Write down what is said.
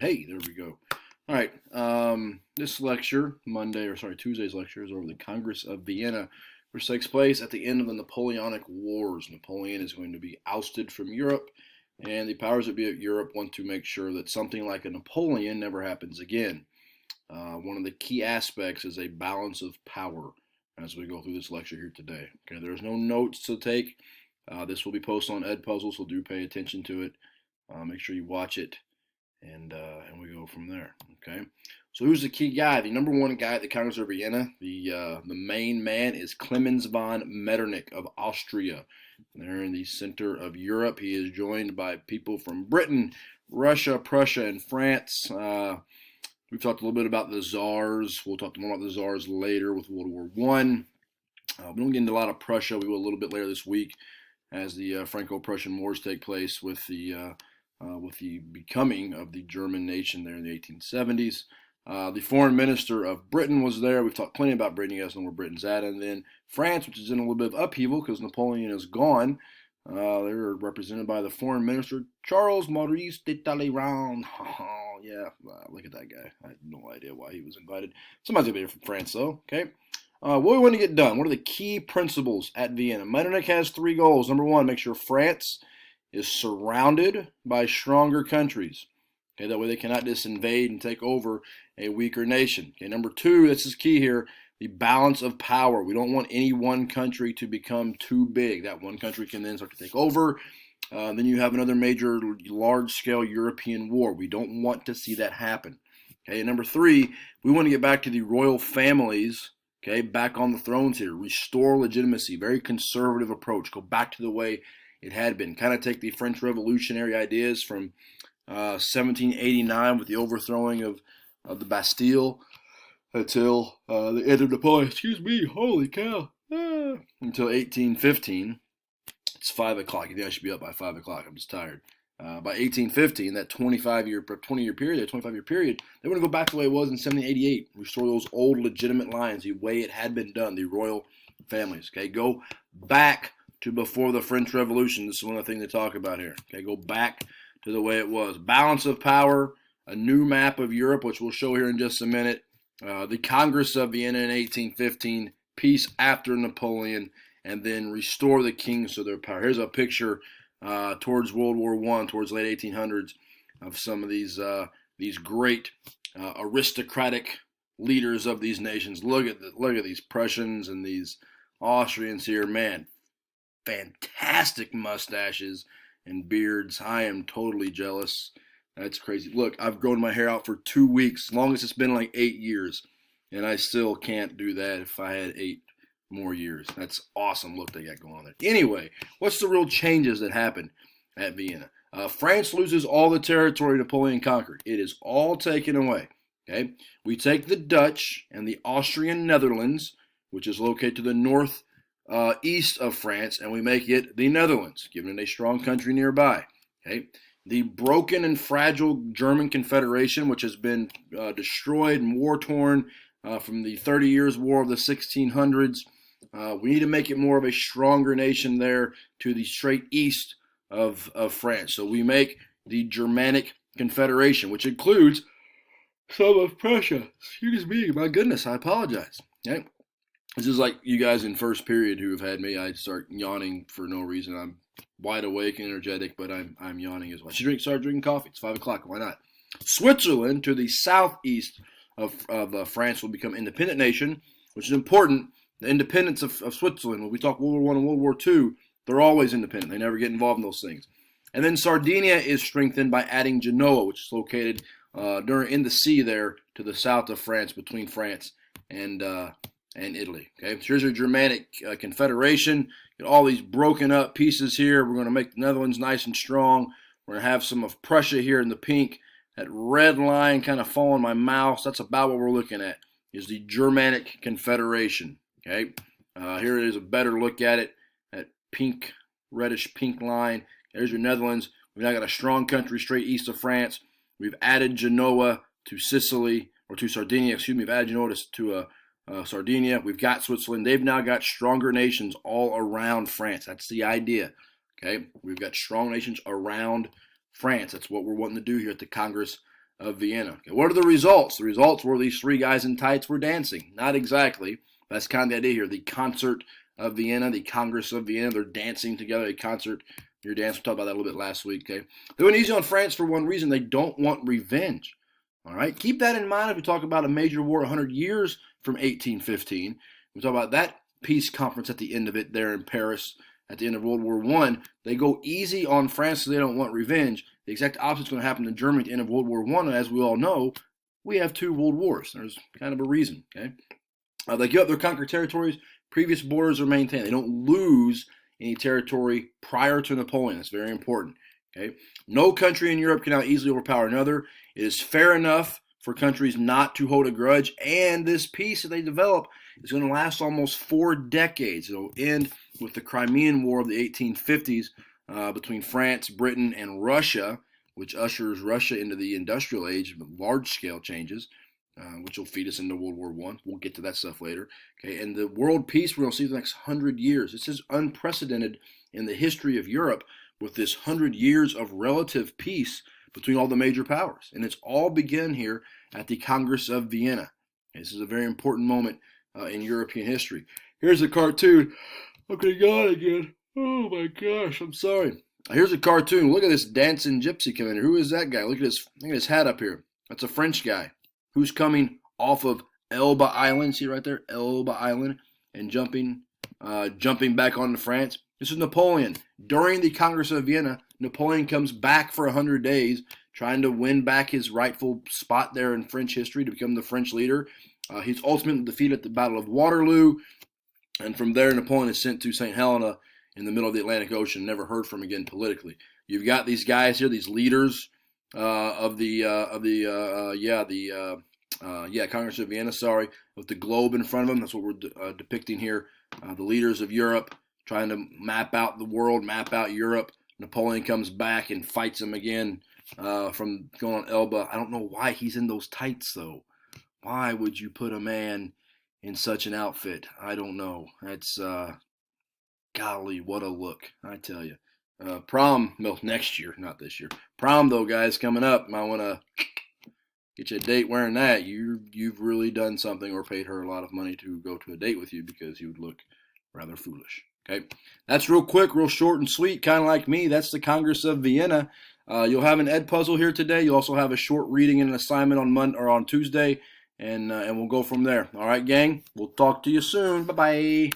Hey, there we go. All right. This lecture, Tuesday's lecture is over the Congress of Vienna, which takes place at the end of the Napoleonic Wars. Napoleon is going to be ousted from Europe, and the powers that be of Europe want to make sure that something like a Napoleon never happens again. One of the key aspects is a balance of power as we go through this lecture here today. Okay, there's no notes to take. This will be posted on Edpuzzle, so do pay attention to it. Make sure you watch it and we go from there. Okay, so who's the key guy? The number one guy at the Congress of Vienna, the main man is Clemens von Metternich of Austria. They're in the center of Europe. He is joined by people from Britain, Russia, Prussia, and France. We've talked a little bit about the czars. We'll talk more about the czars later with World War One. We don't get into a lot of Prussia. We will a little bit later this week as the Franco-Prussian Wars take place with the becoming of the German nation there in the 1870s. The foreign minister of Britain was there. We've talked plenty about Britain. You guys know where Britain's at. And then France, which is in a little bit of upheaval because Napoleon is gone. They're represented by the foreign minister, Charles Maurice de Talleyrand. Oh, yeah, look at that guy. I have no idea why he was invited. Somebody's going to be from France, though. Okay. What do we want to get done? What are the key principles at Vienna? Metternich has three goals. Number one, make sure France is surrounded by stronger countries. Okay, that way they cannot just invade and take over a weaker nation. Okay, number two, this is key here, the balance of power. We don't want any one country to become too big. That one country can then start to take over. Then you have another major large-scale European war. We don't want to see that happen. Okay, and number three, we want to get back to the royal families, okay, back on the thrones here. Restore legitimacy, very conservative approach. Go back to the way it had been. Kind of take the French Revolutionary ideas from 1789 with the overthrowing of the Bastille until the end of Napoleon. Excuse me, holy cow. Until 1815. It's 5 o'clock. You think I should be up by 5 o'clock? I'm just tired. By 1815, that 20-year period, they want to go back to the way it was in 1788. Restore those old legitimate lines, the way it had been done, the royal families. Okay, go back to before the French Revolution. This is one of the things they talk about here. Okay, go back to the way it was. Balance of power, a new map of Europe, which we'll show here in just a minute. The Congress of Vienna in 1815, peace after Napoleon, and then restore the kings to their power. Here's a picture towards World War I, towards late 1800s, of some of these great aristocratic leaders of these nations. Look at these Prussians and these Austrians here, man. Fantastic mustaches and beards. I am totally jealous. That's crazy. Look, I've grown my hair out for 2 weeks, longest it's been like 8 years, and I still can't do that if I had 8 more years. That's awesome look they got going on there. Anyway, what's the real changes that happened at Vienna? France loses all the territory Napoleon conquered. It is all taken away. Okay, we take the Dutch and the Austrian Netherlands, which is located to the north east of France, and we make it the Netherlands, giving it a strong country nearby. Okay, the broken and fragile German Confederation, which has been destroyed and war-torn from the 30 Years' War of the 1600s. We need to make it more of a stronger nation there to the straight east of France. So we make the Germanic Confederation, which includes some of Prussia. Excuse me, my goodness, I apologize. Okay. This is like you guys in first period who have had me. I start yawning for no reason. I'm wide awake and energetic, but I'm yawning as well. I should start drinking coffee. It's 5 o'clock. Why not? Switzerland, to the southeast of France, will become an independent nation, which is important. The independence of Switzerland, when we talk World War I and World War II, they're always independent. They never get involved in those things. And then Sardinia is strengthened by adding Genoa, which is located in the sea there to the south of France, between France and Italy. Okay, so here's your Germanic Confederation. Get all these broken up pieces here. We're going to make the Netherlands nice and strong. We're going to have some of Prussia here in the pink. That red line kind of following my mouse. That's about what we're looking at, is the Germanic Confederation. Okay, here it is, a better look at it. That pink, reddish pink line. There's your Netherlands. We've now got a strong country straight east of France. We've added Genoa to Sicily, or to Sardinia, excuse me. We've added Genoa to Sardinia. We've got Switzerland. They've now got stronger nations all around France. That's the idea. Okay, we've got strong nations around France. That's what we're wanting to do here at the Congress of Vienna. Okay, what are the results? The results were these three guys in tights were dancing. Not exactly. That's kind of the idea here. The concert of Vienna, the Congress of Vienna, they're dancing together. A concert, your dance. We talked about that a little bit last week. Okay, they went easy on France for one reason. They don't want revenge. All right, keep that in mind if we talk about a major war 100 years from 1815. We talk about that peace conference at the end of it there in Paris at the end of World War I. They go easy on France so they don't want revenge. The exact opposite is going to happen to Germany at the end of World War I. And as we all know, we have 2 world wars. There's kind of a reason. Okay, they give up their conquered territories. Previous borders are maintained. They don't lose any territory prior to Napoleon. That's very important. Okay, no country in Europe can now easily overpower another. It is fair enough for countries not to hold a grudge, and this peace that they develop is going to last almost 4 decades. It'll end with the Crimean War of the 1850s between France, Britain, and Russia, which ushers Russia into the industrial age with large-scale changes, which will feed us into World War I. We'll get to that stuff later. Okay, and the world peace we're going to see for the next 100 years. This is unprecedented in the history of Europe, with this 100 years of relative peace between all the major powers. And it's all begun here at the Congress of Vienna. This is a very important moment in European history. Here's a cartoon. Okay, got it again. Oh my gosh, I'm sorry. Here's a cartoon. Look at this dancing gypsy coming here. Who is that guy? Look at his hat up here. That's a French guy who's coming off of Elba Island. See right there? Elba Island. And jumping back onto France. This is Napoleon. During the Congress of Vienna, Napoleon comes back for 100 days, trying to win back his rightful spot there in French history to become the French leader. He's ultimately defeated at the Battle of Waterloo, and from there, Napoleon is sent to St. Helena in the middle of the Atlantic Ocean, never heard from again politically. You've got these guys here, these leaders of the Congress of Vienna, with the globe in front of them. That's what we're depicting here. The leaders of Europe trying to map out the world, map out Europe. Napoleon comes back and fights him again from going on Elba. I don't know why he's in those tights, though. Why would you put a man in such an outfit? I don't know. That's, golly, what a look, I tell you. Prom, well, next year, not this year. Prom, though, guys, coming up. Might want to get you a date wearing that. You've really done something or paid her a lot of money to go to a date with you, because you would look rather foolish. Okay, that's real quick, real short and sweet, kind of like me. That's the Congress of Vienna. You'll have an Ed puzzle here today. You'll also have a short reading and an assignment on Monday or on Tuesday, and we'll go from there. All right, gang. We'll talk to you soon. Bye bye.